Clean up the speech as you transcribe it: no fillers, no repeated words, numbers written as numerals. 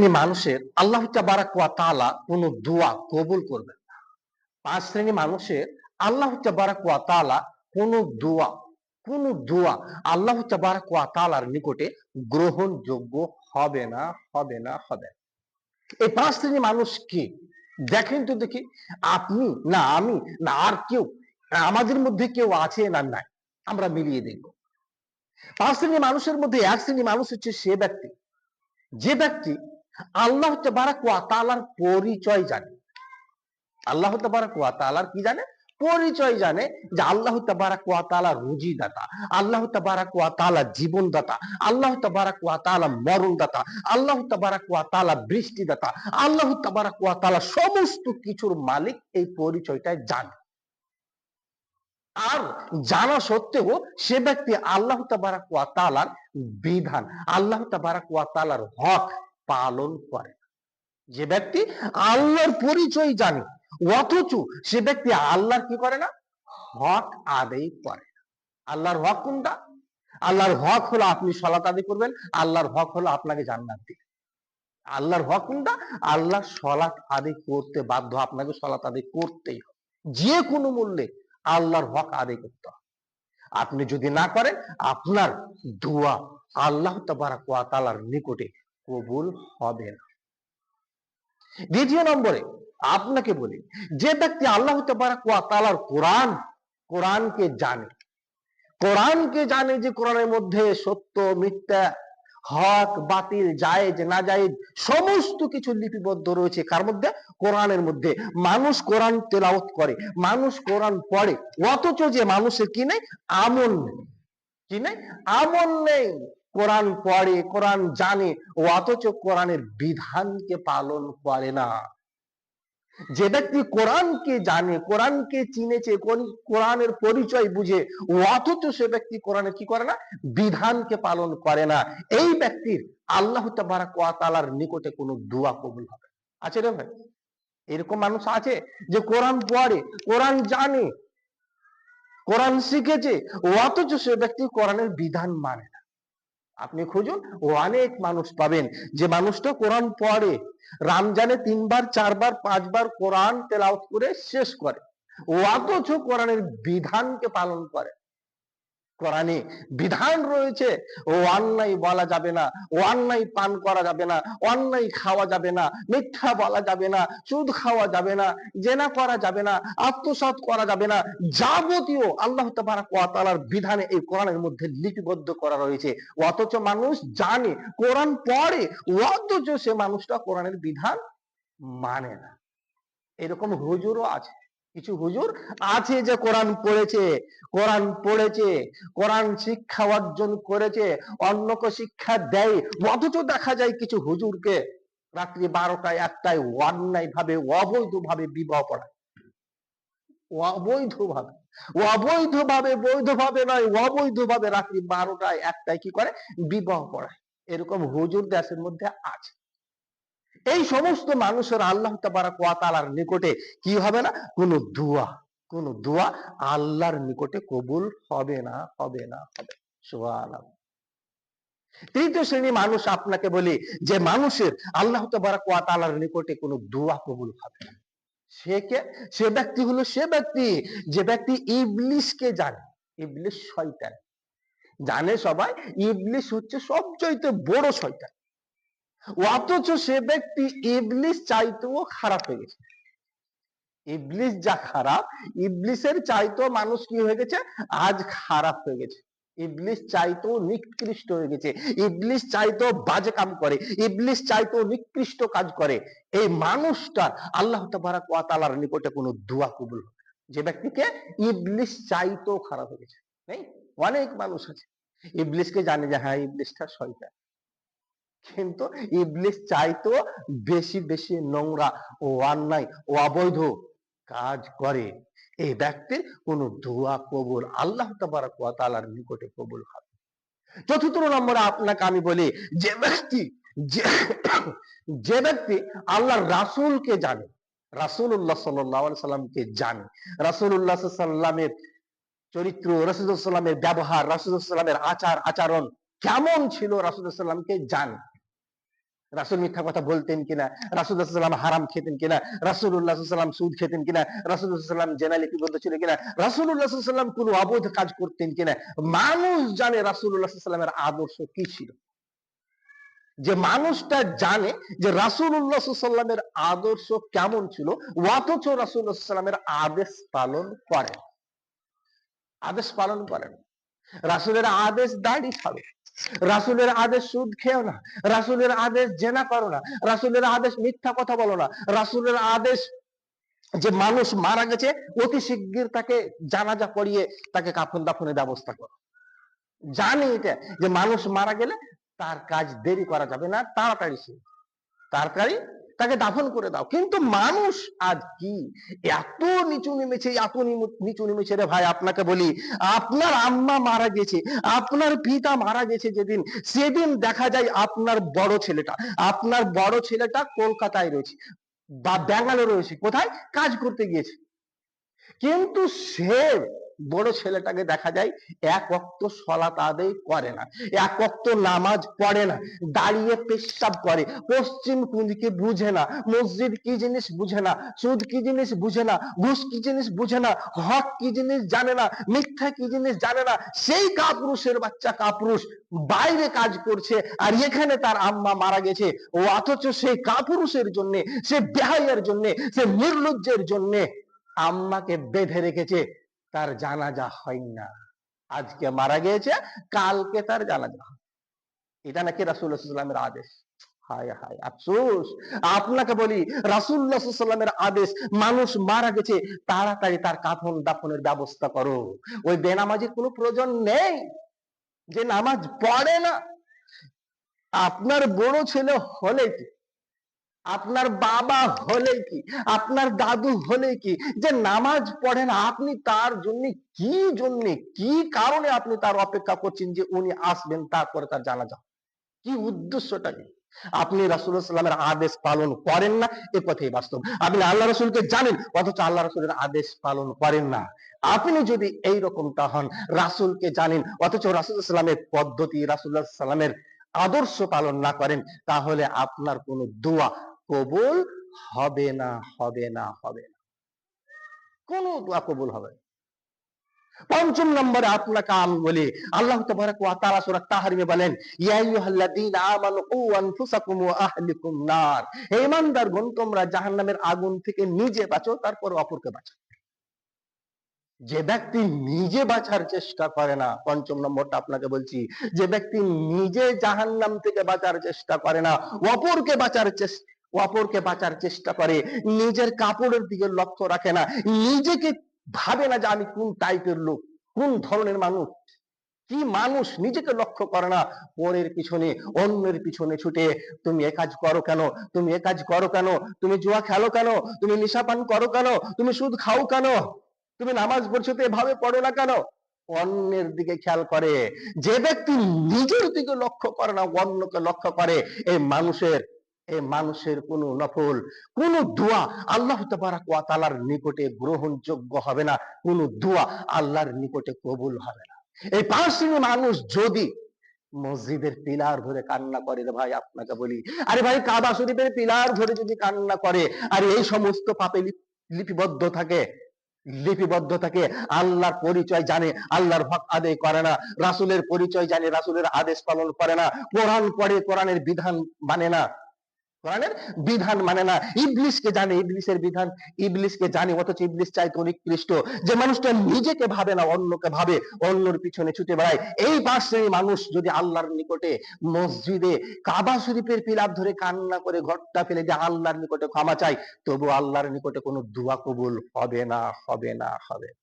শ্রেণী মানুষের আল্লাহ তাবারাক ওয়া তাআলা কোন দোয়া কবুল করবেন না। 5 শ্রেণী মানুষের আল্লাহ তাবারাক ওয়া তাআলা কোন দোয়া আল্লাহ তাবারাক ওয়া তাআলার নিকটে গ্রহণযোগ্য হবে না, হবে না, হবে না। এই 5 শ্রেণী মানুষ কি? দেখেন তো দেখি, আপনি না আমি না আর কেউ, আমাদের মধ্যে কেউ আছে না নাই, আমরা মিলিয়ে দেখব। 5 শ্রেণী মানুষের মধ্যে 1 শ্রেণী মানুষ হচ্ছে সে ব্যক্তি, যে ব্যক্তি আল্লাহ তাবারাক ওয়া তাআলার পরিচয় জানে। আল্লাহ তাবারাক ওয়া তাআলার কি জানে? পরিচয় জানে, যে আল্লাহ তাবারাক ওয়া তাআলা রুজিদাতা, আল্লাহ তাবারাক ওয়া তাআলা জীবনদাতা, আল্লাহ তাবারাক ওয়া তাআলা মরণদাতা, আল্লাহ তাবারাক ওয়া তাআলা বৃষ্টিদাতা, আল্লাহ তাবারাক ওয়া তাআলা সমস্ত কিছুর মালিক। এই পরিচয়টাই জানে। আর জানা সত্ত্বেও সে ব্যক্তি আল্লাহ তাবারাক ওয়া তাআলার বিধান, আল্লাহ তাবারাক ওয়া তাআলার হক পালন করে। যে ব্যক্তি আল্লাহর পরিচয় জানে, অথচ সে ব্যক্তি আল্লাহর কি করে না? হক আদায় করে না। আল্লাহর হক কোনটা? আল্লাহর হক হলো আপনি সালাত আদায় করবেন, আল্লাহর হক হলো আপনাকে জান্নাত দিবেন। আল্লাহর হক কোনটা? আল্লাহ সালাত আদায় করতে বাধ্য, আপনাকে সালাত আদায় করতেই হবে, যে কোনো মূল্যে আল্লাহর হক আদায় করতে হবে। আপনি যদি না করেন, আপনার দোয়া আল্লাহ তাবারাক ওয়া তাআলার নিকটে কবুল হবে না। দ্বিতীয় নম্বরে আপনাকে বলি, যে ব্যক্তি আল্লাহ তাবারাক ওয়া তাআলার কোরআনকে জানে, কোরআনকে জানে যে কোরআনের মধ্যে সত্য মিথ্যা, হক বাতিল, জায়েজ না জায়েজ সমস্ত কিছু লিপিবদ্ধ রয়েছে। কার মধ্যে? কোরআনের মধ্যে। মানুষ কোরআন তেলাওয়াত করে, মানুষ কোরআন পড়ে, অথচ যে মানুষের কি নেই? আমল নেই। কি নেই? আমল নেই। কোরআন পড়ে, কোরআন জানে, অথচ কোরআনের বিধানকে পালন করে না। যে ব্যক্তি কোরআনকে জানে, কোরআনকে চিনেছে, কোরআনের পরিচয় বুঝে, অথচ সে ব্যক্তি কোরআনের কি করে না? বিধানকে পালন করে না। এই ব্যক্তির আল্লাহ তাবারাক ওয়া তাআলার নিকটে কোনো দোয়া কবুল হবে। আছে রে ভাই? এরকম মানুষ আছে যে কোরআন পড়ে, কোরআন জানে, কোরআন শিখেছে, অথচ সে ব্যক্তি কোরআনের বিধান মানে না। আপনি খুঁজুন, অনেক মানুষ পাবেন যে মানুষটা কোরআন পড়ে, রমজানে 3 বার 4 বার 5 বার কোরআন তেলাওয়াত করে শেষ করে, অথচ কোরআনের বিধানকে পালন করে। কোরআনে বিধান রয়েছে, ও অন্যায় বলা যাবে না, ও অন্যায় পান করা যাবে না, অন্যায় খাওয়া যাবে না, মিথ্যা বলা যাবে না, সুদ খাওয়া যাবে না, জেনা করা যাবে না, আত্মসাৎ করা যাবে না, যাবতীয় আল্লাহ তাবারাক ওয়া তাআলার বিধানে এই কোরআনের মধ্যে লিপিবদ্ধ করা রয়েছে। অথচ মানুষ জানে, কোরআন পড়ে, অথচ সে মানুষটা কোরআনের বিধান মানে না। এরকম হুজুরও আছে। কিছু হুজুর আছে যে কোরআন পড়েছে, কোরআন শিক্ষা অর্জন করেছে, অন্যকে শিক্ষা দেয়, অথচ দেখা যায় কিছু হুজুরকে রাত্রি 12টায় 1টায় অন্যায় ভাবে অবৈধভাবে বিবাহ পড়ায়। বৈধভাবে নয়, অবৈধভাবে রাত্রি 12টায় 1টায় কি করে? বিবাহ পড়ায়। এরকম হুজুর দেশের মধ্যে আছে। এই সমস্ত মানুষের আল্লাহ তাবারাক ওয়া তাআলার নিকটে কি হবে না? কোন দোয়া আল্লাহর নিকটে কবুল হবে না, হবে না, হবে। সুবহানাল্লাহ। তৃতীয় শ্রেণী মানুষ আপনাকে বলি, যে মানুষের আল্লাহ তাবারাক ওয়া তাআলার নিকটে কোনো দোয়া কবুল হবে না। সে কে? সে ব্যক্তি হলো সে ব্যক্তি যে ব্যক্তি ইবলিসকে জানে। ইবলিস শয়তান জানে সবাই, ইবলিস হচ্ছে সবচাইতে বড় শয়তান, অথচ সে ব্যক্তি ইবলিস চাইতেও খারাপ হয়ে গেছে। ইবলিস যা খারাপ, ইবলিসের চাইতেও মানুষ কি হয়ে গেছে? আজ খারাপ হয়ে গেছে। ইবলিস চাইতেও নিকৃষ্ট হয়ে গেছে, ইবলিস চাইতেও বাজে কাম করে, ইবলিস চাইতেও নিকৃষ্ট কাজ করে। এই মানুষটার আল্লাহ তাবারাক ওয়া তাআলার নিকটে কোনো দোয়া কবুল হবে না। যে ব্যক্তিকে ইবলিস চাইতেও খারাপ হয়ে গেছে। নেই? অনেক মানুষ আছে ইবলিসকে জানে যে হ্যাঁ ইবলিসটা শয়তান, কিন্তু ইবলিস চাইতেও বেশি বেশি নোংরা ও অন্যায় ও অবৈধ কাজ করে। এই ব্যক্তির কোন দোয়া কবুল আল্লাহ তাবারাক ওয়া তাআলার নিকটে কবুল হবে। চতুর্থ নম্বরে আপনাকে আমি বলি, যে ব্যক্তি আল্লাহর রাসূলকে জানে, রাসূলুল্লাহ সাল্লাল্লাহু আলাইহি সাল্লামকে জানে, রাসূলুল্লাহ সাল্লাল্লাহু আলাইহি সাল্লামের চরিত্র, রাসূলুল্লাহ সাল্লাল্লাহু আলাইহি সাল্লামের ব্যবহার, রাসূলুল্লাহ সাল্লাল্লাহু আলাইহি সাল্লামের আচার আচরণ কেমন ছিল, রাসূলুল্লাহ সাল্লাল্লাহু আলাইহি সাল্লামকে জানে, রাসূল মিথ্যা কথা বলতেন কিনা, রাসূলুল্লাহ সাল্লাল্লাহু আলাইহি ওয়াসাল্লাম হারাম খেতেন কিনা, রাসূলুল্লাহ সাল্লাল্লাহু আলাইহি ওয়াসাল্লাম সুদ খেতেন কিনা, রাসূলুল্লাহ সাল্লাল্লাহু আলাইহি ওয়াসাল্লাম জেনা লিপিবদ্ধ ছিল কিনা, রাসূলুল্লাহ সাল্লাল্লাহু আলাইহি ওয়াসাল্লাম কোনো অবৈধ কাজ করতেন কিনা। মানুষ জানে রাসূলুল্লাহ সাল্লাল্লাহু আলাইহি ওয়াসাল্লামের আদর্শ কি ছিল। যে মানুষটা জানে যে রাসূলুল্লাহ সাল্লাল্লাহু আলাইহি ওয়াসাল্লামের আদর্শ কেমন ছিল, অথচ রাসূলুল্লাহ সাল্লাল্লাহু আলাইহি ওয়াসাল্লামের আদেশ পালন করে, আদেশ পালন করেন। রাসূলের আদেশ দাড়ি ছাড়ো, রাসূলের আদেশ সুদ খেও না, রাসূলের আদেশ জেনা করো না, রাসূলের আদেশ মিথ্যা কথা বলো না, রাসূলের আদেশ যে মানুষ মারা গেছে অতি শিগগির তাকে জানাজা পড়িয়ে তাকে কাফন দাফনের ব্যবস্থা করো। জানি এটা যে মানুষ মারা গেলে তার কাজ দেরি করা যাবে না, তাড়াতাড়ি তাড়াতাড়ি তাকে দাফন করে দাও। কিন্তু মানুষ আজ কি এত নিচু নেমেছে, এত নিচু নেমেছে রে ভাই। আপনাকে বলি, আপনার আম্মা মারা গেছে, আপনার পিতা মারা গেছে যেদিন, সেদিন দেখা যায় আপনার বড় ছেলেটা কলকাতায় রয়েছে বা ব্যাঙ্গালোরে রয়েছে, কোথায় কাজ করতে গিয়েছে। কিন্তু সে বড় ছেলেটাকে দেখা যায় এক ওয়াক্ত সালাত আদায় করে না, এক ওয়াক্ত নামাজ পড়ে না, দাঁড়িয়ে পেশাব করে, পশ্চিম কোন দিকে বুঝে না, মসজিদ কি জিনিস বুঝে না, সুদ কি জিনিস বুঝে না, ঘুষ কি জিনিস বুঝে না, হক কি জিনিস জানে না, মিথ্যা কি জিনিস জানে না। সেই কাপুরুষের বাচ্চা কাপুরুষ বাইরে কাজ করছে, আর এখানে তার আম্মা মারা গেছে, ও অথচ সেই কাপুরুষের জন্য, সে বেহাইয়ের জন্য, সে নির্লজ্জের জন্য আম্মাকে বেঁধে রেখেছে, তার জানাজা হয় না। আজকে মারা গিয়েছে, কালকে তার জানাজা। এটা নাকি রাসূলুল্লাহ সাল্লাল্লাহু আলাইহি ওয়াসাল্লামের আদেশ। হায় হায় আফসোস। আপনাকে বলি, রাসূলুল্লাহ সাল্লাল্লাহু আলাইহি ওয়াসাল্লামের আদেশ, মানুষ মারা গেছে তাড়াতাড়ি তার কাফন দাফনের ব্যবস্থা করো। ওই বেনামাজির কোনো প্রয়োজন নেই যে নামাজ পড়ে না। আপনার বড় ছেলে হলে কি, আপনার বাবা হলে কি, আপনার দাদু হলে কি, যে নামাজ পড়ে না, আপনি তার জন্য কি কারণে আপনি তার অপেক্ষা করছেন যে উনি আসবেন তারপরে তার জানাজা, কি উদ্দেশ্যটা কি? আপনি রাসূলুল্লাহ সাল্লাল্লাহু আলাইহি ওয়াসাল্লামের আদেশ পালন করেন না, এ কথাই বাস্তব। আপনি আল্লাহ রাসূলকে জানেন অথচ আল্লাহ রাসূলের আদেশ পালন করেন না। আপনি যদি এই রকমটা হন, রাসূলকে জানেন অথচ রাসূলুল্লাহ সাল্লাল্লাহু আলাইহি ওয়াসাল্লামের পদ্ধতি, রাসূলুল্লাহ সাল্লাল্লাহু আলাইহি ওয়াসাল্লামের আদর্শ পালন না করেন, তাহলে আপনার কোনো দোয়া কবুল হবে না, হবে না, হবে না, কোনো দোয়া কবুল হবে না। পঞ্চম নম্বরে আপনাকে আমি বলি, আল্লাহ তাবারাক ওয়া তাআলা সূরা তাহরিমে বলেন, ইয়া আইয়ুহাল্লাযীনা আমানু কু আনফুসাকুম ওয়া আহলিকুম নার, হে ঈমানদারগণ, তোমরা জাহান্নামের আগুন থেকে নিজে বাঁচো, তারপর অপরকে বাঁচাও। যে ব্যক্তি নিজে বাঁচার চেষ্টা করে না, পঞ্চম নম্বরটা আপনাকে বলছি, যে ব্যক্তি নিজে জাহান্নাম থেকে বাঁচার চেষ্টা করে না, অপরকে বাঁচার চেষ্টা করে, নিজের কাপড়ের দিকে লক্ষ্য রাখে না, নিজেকে ভাবে না যে আমি কোন টাইপের লোক, কোন ধরনের মানুষ, কি মানুষ, নিজেকে লক্ষ্য করে না, পরের পিছনে, অন্যের পিছনে ছুটে, তুমি এ কাজ করো কেন, তুমি এ কাজ করো কেন, তুমি জুয়া খেলো কেন, তুমি নেশাপান করো কেন, তুমি সুদ খাও কেন, তুমি নামাজ পড়ছো তো এভাবে পড়ো না কেন, অন্যের দিকে খেয়াল করে। যে ব্যক্তি নিজের দিকে লক্ষ্য করে না, অন্যকে লক্ষ্য করে, এই মানুষের কোন নফল, কোন দোয়া আল্লাহ তাবারাক ওয়া তাআলার নিকটে গ্রহণযোগ্য হবে না, কোন দোয়া আল্লাহর নিকটে কবুল হবে না। এই 5 শ্রেণীর মানুষ যদি মসজিদের পিলার ধরে কান্না করে, রে ভাই আপনাকে বলি, আরে ভাই কাবা শরীফের পিলার ধরে যদি কান্না করে, আর এই সমস্ত পাপে লিপিবদ্ধ থাকে, আল্লাহর পরিচয় জানে, আল্লাহর হক আদায় করে না, রাসূলের পরিচয় জানে, রাসূলের আদেশ পালন করে না, কোরআন পড়ে, কোরআনের বিধান মানে না, ইবলিসকে জানে, ইবলিসকে জানে, অথচ ইবলিস চাইতে নিকৃষ্ট। যে মানুষটা নিজেকে ভাবে না, অন্যকে ভাবে, অন্যর পিছনে ছুটে বেড়ায়, এই 5 শ্রেণীর মানুষ যদি আল্লাহর নিকটে মসজিদে কাবা শরীফের পিলার ধরে কান্না করে ঘরটা ফেলে দিয়ে আল্লাহর নিকটে ক্ষমা চায়, তবু আল্লাহর নিকটে কোনো দোয়া কবুল হবে না, হবে না, হবে না।